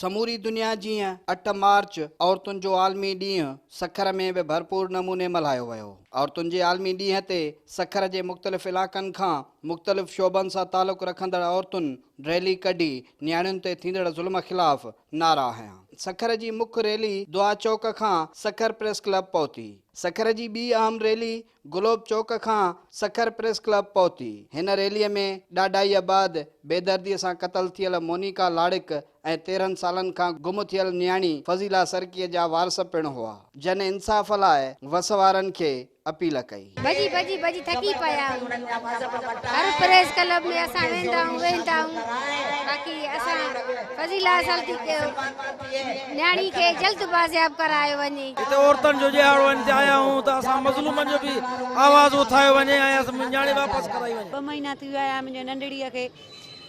समूरी दुनिया जीअं 8 मार्च औरतुनि जो आलमी ॾींहुं सखर में बि भरपूर नमूने मल्हायो वियो। औरतुनि जे आलमी ॾींहं ते सखर जे मुख़्तलिफ़ इलाइक़नि खां मुख़्तलिफ़ शोबनि सां तालुक़ रखंदड़ औरतुनि रैली कढी नियाणियुनि ते थींदड़ ज़ुल्म ख़िलाफ़ नारा हयां। सखर जी मुख्य रैली दुआ चौक खां सखर प्रेस क्लब पहुती। सखर जी ॿी अहम रैली गुलोब चौक खां सखर प्रेस क्लब पहुती। हिन रैलीअ में ॾाढाई आबाद बेदर्दीअ सां क़तल थियल मोनिका लाड़िक ऐं 13 सालनि खां गुम थियल नियाणी फज़ीला सरकीअ जा वारस पिणु हुआ। जन इंसाफ़ लाइ वस वारनि खे अपील कई। बजी बजी बजी थकी पिया हर प्रेस क्लब में असां वेंदा आहियूं ताकि असां फज़ीला सरकी के न्याणी के जल्द बाज़ियाब करायो वञे। हिते औरतुनि जो ॾियारो ते आया आहियूं त असां मज़लूमनि जो बि आवाज़ उथायो वञे ऐं न्याणी वापसि कराई वञे। 2 महीना थी विया आहिनि मुंहिंजे नंढड़ीअ खे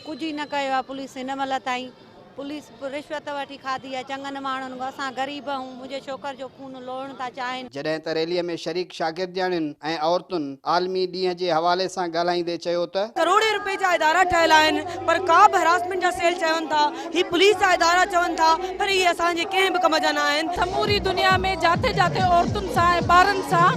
कुझु ई न कयो आहे पुलिस हिन महिल ताईं। पुलिस रिश्वत वठी खाधी आहे चङनि माण्हुनि खां। असां ग़रीब आहियूं, मुंहिंजे छोकर जो खून लोहण था चाहिनि। जॾहिं त रैलीअ में शरीक शागिर्दियाणियुनि ऐं औरतुनि आलमी ॾींहं जे हवाले सां ॻाल्हाईंदे चयो त करोड़े रुपए जा इदारा ठहियल आहिनि पर का बि हरासमेंट जा सेल चवनि था, ही पुलिस जा इदारा चवनि था पर इहे असांजे कंहिं बि कम जा न आहिनि। समूरी दुनिया में जाते जाते औरतुनि सां ऐं ॿारनि सां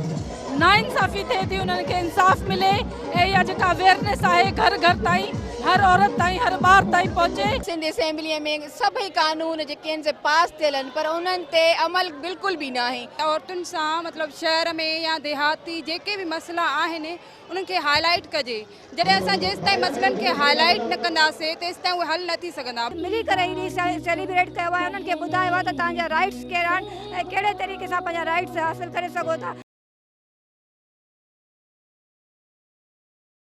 नाइंसाफ़ी थिए थी, उन्हनि खे इंसाफ़ मिले ऐं इहा जेका अवेयरनेस आहे घर घर ताईं, हर औरत ताईं, हर ॿार ताईं पहुचे। सिंध असेंबलीअ में सभई कानून जेके आहिनि से पास थियल आहिनि पर उन्हनि ते अमल बिल्कुल भी न आहे। औरतुनि सां मतलब शहर में या देहाती जेके भी मसला आहिनि उन्हनि खे हाईलाइट कजे। जॾहिं असां जेसिताईं मसइलनि खे हाईलाइट न कंदासीं तेसिताईं उहे हल न थी सघंदा। मिली करे सेलिब्रेट कयो आहे, उन्हनि खे ॿुधायो आहे त तव्हांजा राइट्स कहिड़ा आहिनि ऐं कहिड़े तरीक़े सां पंहिंजा राइट्स हासिल करे सघो था।